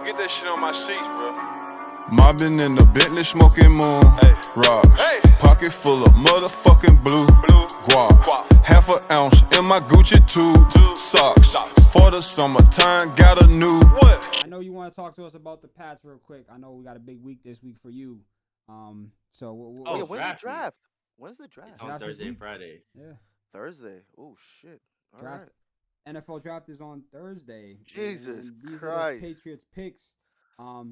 Yo, get that shit on my sheets, bro. Mobbing in the Bentley, smoking moon. Hey. Rocks. Hey. Pocket full of motherfucking blue guap. Half an ounce in my Gucci tube. Socks. For the summertime, got a new. What? I know you want to talk to us about the Pats real quick. I know we got a big week this week for you. So Oh, yeah, what's when's the draft? When's the It's draft? on It's draft this Thursday and week. Friday. Yeah, Thursday. Oh shit. All draft. right. NFL draft is on Thursday. Jesus and these are Christ. the Patriots picks.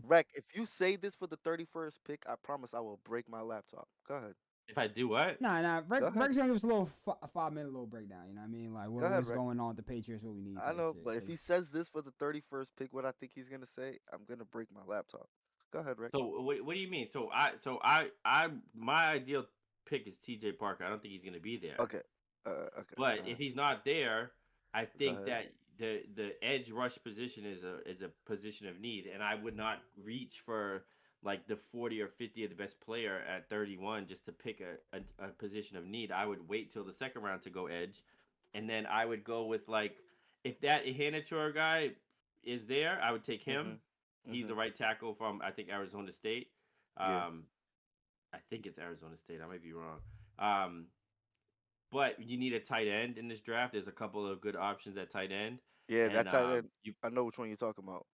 Rec, if you say this for the 31st pick, I promise I will break my laptop. Go ahead. If I do what? Nah. Go ahead. Greg's gonna give us a little 5-minute little breakdown. You know what I mean? Like Go ahead, what's Reg. going on with the Patriots? What we need. I type know, shit, but if he 'cause- says this for the 31st pick, what I think he's gonna say, I'm gonna break my laptop. Go ahead, Rec. So what do you mean? So my ideal pick is TJ Parker. I don't think he's gonna be there. Okay. Okay. But if he's not there, I think ahead. that the edge rush position is a position of need, and I would not reach for like the 40 or 50 of the best player at 31 just to pick a position of need. I would wait till the second round to go edge, and then I would go with like if that Hanichor guy is there, I would take him. He's the right tackle from I think Arizona State. Yeah. I think it's Arizona State. I might be wrong. But you need a tight end in this draft. There's a couple of good options at tight end. Yeah, And, that tight end. I know which one you're talking about.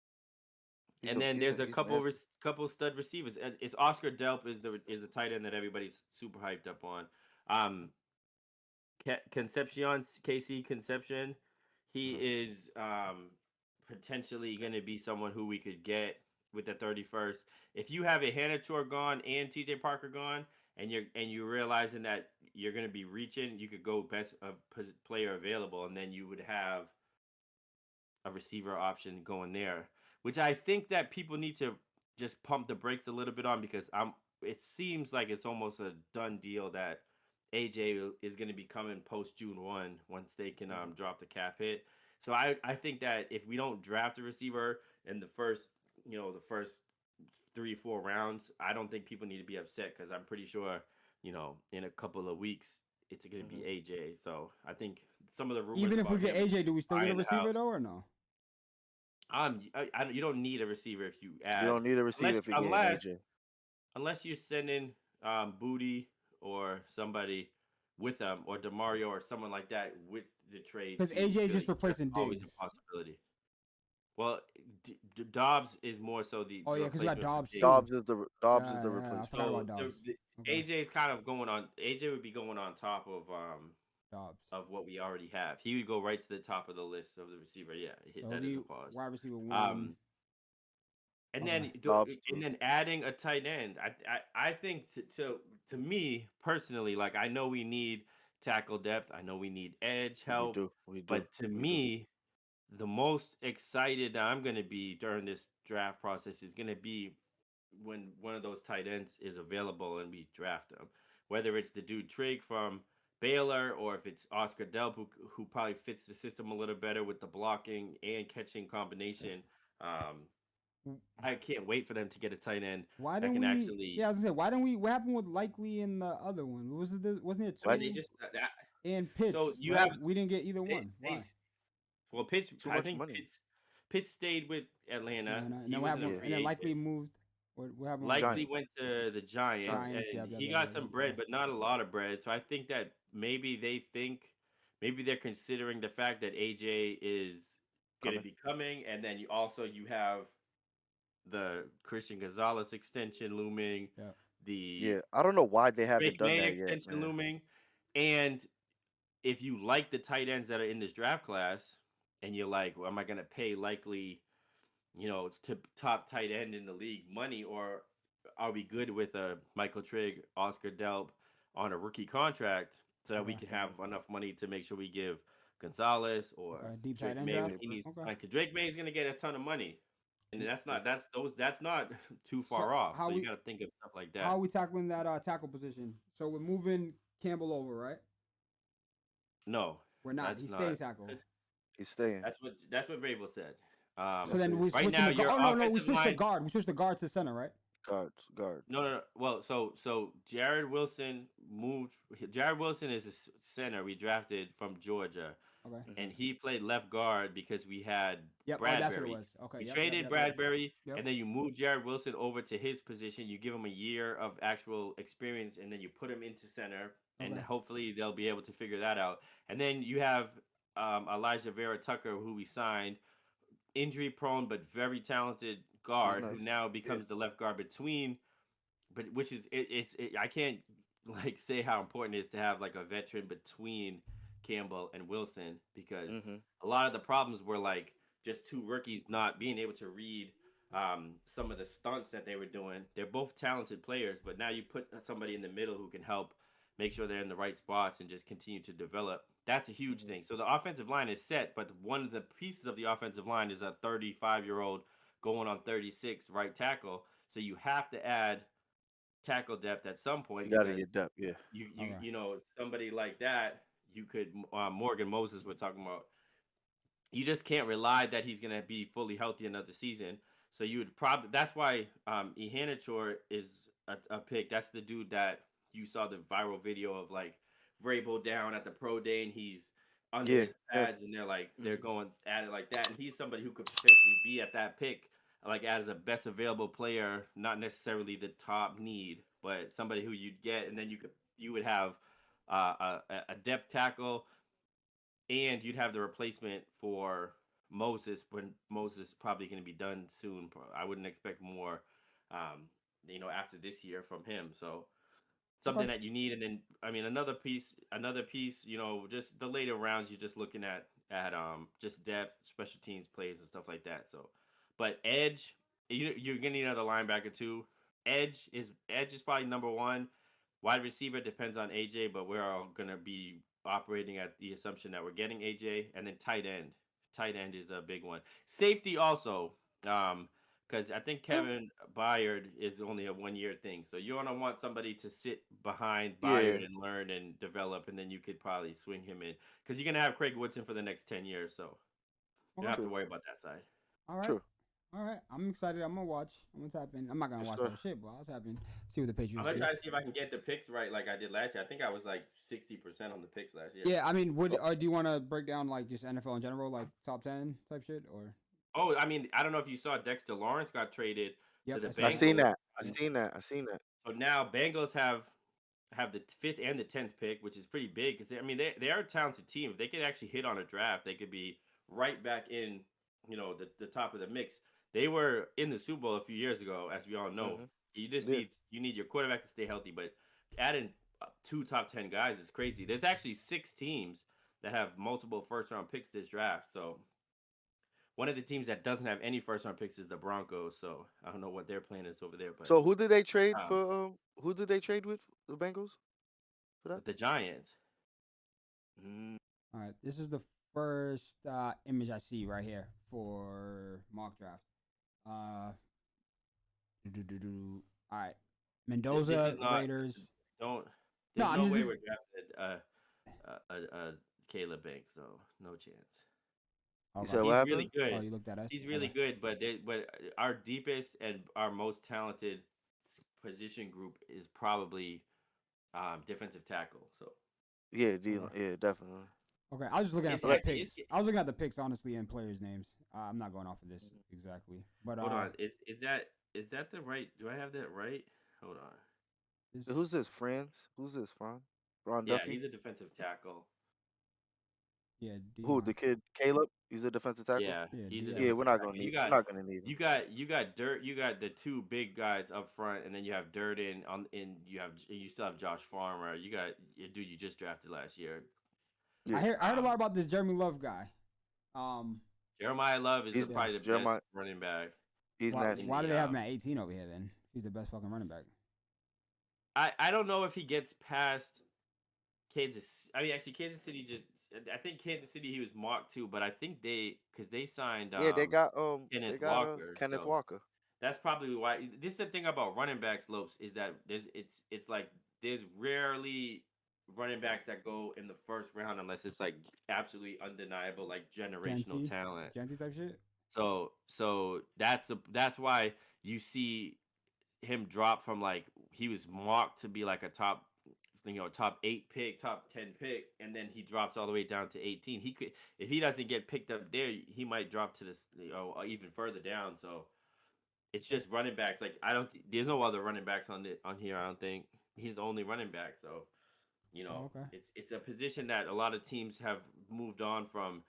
There's a couple nasty. couple stud receivers. It's Oscar Delp is the tight end that everybody's super hyped up on. Concepcion, KC Conception, he is potentially going to be someone who we could get with the 31st. If you have a Hanichor gone and TJ Parker gone, and you're realizing that you're going to be reaching, you could go best player available, and then you would have a receiver option going there, which I think that people need to just pump the brakes a little bit on because it seems like it's almost a done deal that AJ is going to be coming post June 1 once they can drop the cap hit. So I think that if we don't draft a receiver in the first 3-4 rounds, I don't think people need to be upset because I'm pretty sure in a couple of weeks it's going to be AJ. So I think some of the rumors even if we about get him AJ, do we still get a buying the receiver house- though or no? you don't need a receiver if you add. You don't need a receiver if you get AJ. Unless you're sending Booty or somebody with them, or Demario or someone like that with the trade. Because AJ is just replacing always Diggs. a possibility. Well, Dobbs is more so the. Oh, the yeah, 'cause we got replacement for Dobbs, Diggs. too. Dobbs is the I replacement. forgot So about Dobbs. Okay. AJ is kind of going on. AJ would be going on top of Dobbs. of what we already have. He would go right to the top of the list of the receiver. Yeah, So that is a pause. wide receiver one. And Okay. then adding a tight end. I think to me personally, like I know we need tackle depth. I know we need edge help. We do. But to me, the most excited I'm going to be during this draft process is going to be when one of those tight ends is available and we draft them. Whether it's the dude Trig from Baylor or if it's Oscar Delp who probably fits the system a little better with the blocking and catching combination. I can't wait for them to get a tight end. Why didn't we? Yeah, I was gonna say, why didn't we? What happened with Likely and the other one? Wasn't it two? Why they just and Pitts? So you right? have we didn't get either one. Why? Well, Pitts. Too I much think money. Pitts stayed with Atlanta. And then what happened? And then Likely moved. What happened? Likely went to the Giants, and he got some bread, but not a lot of bread. So I think that maybe they're considering the fact that AJ is going to be coming, and then you have the Christian Gonzalez extension looming. Yeah. I don't know why they haven't done that yet. Extension looming, and if you like the tight ends that are in this draft class, and you're like, well, am I going to pay Likely, to top tight end in the league money, or are we good with a Michael Trigg, Oscar Delp on a rookie contract so that we can have enough money to make sure we give Gonzalez or deep tight end May? draft? Drake May is going to get a ton of money, and that's not too far off. So you got to think of stuff like that. How are we tackling that tackle position? So we're moving Campbell over, right? No, we're not. He's staying tackle. He's staying. That's what Vrabel said. So then we switch to guard. Oh no, we switched to guard. We switched the guard to center, right? Guard. No. Well, so Jared Wilson moved. Jared Wilson is a center we drafted from Georgia. Okay. and he played left guard because we had Yep. Oh, that's what it Bradbury. was. Okay. You Yep. Yep. traded Yep. Yep. Bradbury, Yep. and then you moved Jared Wilson over to his position. You give him a year of actual experience, and then you put him into center, and Okay. hopefully they'll be able to figure that out. And then you have Elijah Vera Tucker, who we signed, injury prone but very talented He's guard, who nice. now Yeah. becomes the left guard between. But which is I can't like say how important it is to have like a veteran between Campbell and Wilson, because Mhm. a lot of the problems were like just two rookies not being able to read some of the stunts that they were doing. They're both talented players, but now you put somebody in the middle who can help make sure they're in the right spots and just continue to develop. That's a huge Mhm. thing. So the offensive line is set, but one of the pieces of the offensive line is a 35-year-old going on 36 right tackle. So you have to add tackle depth at some point, You gotta because get depth. Yeah. Okay. somebody like that, you could Morgan Moses we're talking about, you just can't rely that he's going to be fully healthy another season. So you would probably, that's why Iheanacho is a pick. That's the dude that you saw the viral video of, like Vrabel down at the pro day and he's under Yeah. his Yeah. pads and they're Mhm. going at it like that, and he's somebody who could potentially be at that pick, like as a best available player, not necessarily the top need, but somebody who you'd get, and then you would have a depth tackle, and you'd have the replacement for Moses when Moses is probably going to be done soon. I wouldn't expect more, um, after this year from him. So Okay. something that you need, and then I mean another piece. Just the later rounds, you're just looking at just depth, special teams plays, and stuff like that. So, but edge, you're gonna need another linebacker too. Edge is probably number one. Wide receiver depends on AJ, but we're all gonna be operating at the assumption that we're getting AJ, and then tight end. Tight end is a big one. Safety also. Because I think Yeah. Kevin Byard is only a 1 year thing. So you're gonna want somebody to sit behind Yeah. Byard and learn and develop, and then you could probably swing him in, because you're gonna have Craig Woodson for the next 10 years. So you don't Okay. have to True. worry about that side. All right. True. All right. I'm excited. I'm gonna watch. I'm gonna tap in. I'm not gonna Yes, watch the sir. whole shit, but I'll tap in. See what the I'm Patriots gonna do. try to see if I can get the picks right like I did last year. I think I was like 60% on the picks last year. Yeah. I mean, would Oh, or do you want to break down like just NFL in general, like top 10 type shit, or? Oh, I mean, I don't know if you saw Dexter Lawrence got traded to Yep. the I I seen that. seen Bengals. that. I seen that. I seen that. So now Bengals have the fifth and the 10th pick, which is pretty big, because I mean they are a talented team. If they could actually hit on a draft, they could be right back in the top of the mix. They were in the Super Bowl a few years ago, as we all know. Mhm. You just Yeah. need your quarterback to stay healthy, but adding two top 10 guys is crazy. There's actually six teams that have multiple first round picks this draft. So one of the teams that doesn't have any first round picks is the Broncos. So I don't know what their plan is over there, but So who did they trade um, for? Who did they trade with? The Bengals for that? but the Giants. Mm. All right. This is the first image I see right here for mock draft. Uh. All right. This Mendoza is not. Raiders. Don't. No, There's I'm no just. way This, we're drafted Caleb Banks, though. No chance. You okay. said what He's really happened? Oh, good. you looked at us. He's really Okay. good, but our deepest and our most talented position group is probably defensive tackle. So Yeah, Okay. Yeah, definitely. Okay. I was just looking at it's for the Like, actually picks. I was looking at the picks honestly and players' names. I'm not going off of this exactly, but hold on. Is that the right? Do I have that right? Hold on. who's this. this? Friends? Who's this? Ron Yeah, Duffy? he's a defensive tackle. Yeah, Who? Dion. The kid Caleb? He's a defensive tackle. Yeah, Yeah, he's a Yeah, Dion. we're defensive not gonna tackle. You need. We're got not gonna need him. you got Dirt. You got the two big guys up front, and then you have Durden on. And you still have Josh Farmer. You got a dude you just drafted last year. I Yeah, heard. I heard a lot about this Jeremy Love guy. Um, Jeremiah Love is he's yeah. probably the best Jeremiah. running back He's Why? in nasty. Why do the. they have him at 18 over here then? He's the best fucking running back. I don't know if he gets past Kansas. I mean, actually, Kansas City just. I think Kansas City he was mocked too, but I think because they signed Yeah, they Kenneth got Walker, Kenneth so Walker. that's probably why. This is the thing about running backs, Lopes, is that it's like there's rarely running backs that go in the first round unless it's like absolutely undeniable, like generational Genty, talent. Genty type shit. So that's why you see him drop from, like, he was mocked to be like a top top 8 pick, top 10 pick, and then he drops all the way down to 18. He could, if he doesn't get picked up there, he might drop to this, even further down. So it's just running backs. Like there's no other running backs on here. I don't think he's the only running back. So Oh, okay. it's a position that a lot of teams have moved on from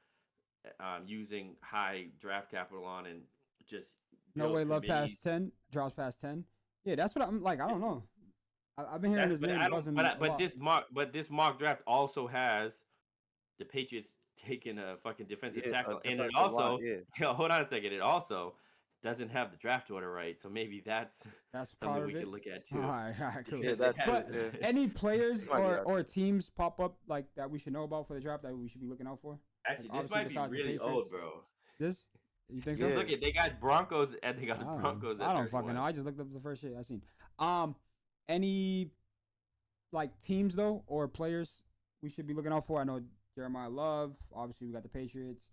using high draft capital on and just No build way, Love committees. past 10 drops past 10. Yeah, that's what I'm like. I don't It's, know. I've been hearing that's his but name I don't buzzing a but lot. this mock draft also has the Patriots taking a fucking defensive Yeah, a tackle, and it defensive line. also Yeah. hold on a second. It also doesn't have the draft order right, so maybe that's That's something part we of could it. look at All too. right, all right, cool. Yeah, Because it that has too. But Yeah. any players It might be out or there. teams pop up like that we should know about for the draft that we should be looking out for? actually, this Obviously, might be besides the really Patriots. old, bro. This? You think so? Just Yeah. look at they got Broncos and they got I the don't know. Broncos I at don't fucking 31. know. I just looked up the first shit I seen. Any like teams though or players we should be looking out for? I know Jeremiah Love. Obviously, we got the Patriots.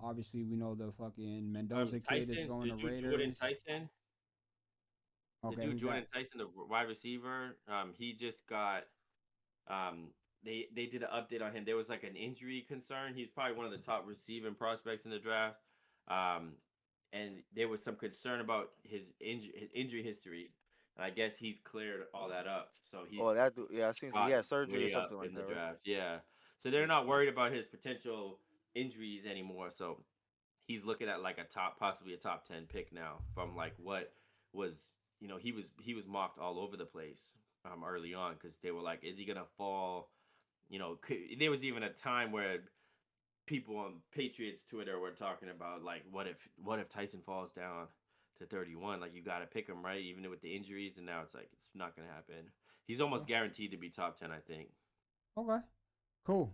Obviously we know the fucking Mendoza kid is Tyson, going the to dude Jordan Raiders. Tyson, the Okay, dude who's Jordan that? Tyson, the wide receiver. He just got they did an update on him. There was like an injury concern. He's probably one of the top receiving prospects in the draft. Um, and there was some concern about his injury history. And I guess he's cleared all that up. So Oh, he's that dude. Yeah, I seen. He shot had surgery or way up something like in the that, right? draft. Yeah. So they're not worried about his potential injuries anymore. So he's looking at like possibly a top 10 pick now from like what was, he was mocked all over the place early on because they were like, is he gonna fall? There was even a time where people on Patriots Twitter were talking about like, what if Tyson falls down to 31? Like you got to pick him, right, even with the injuries. And now it's like it's not gonna happen. He's almost Oh, guaranteed to be top 10, I think. okay, cool.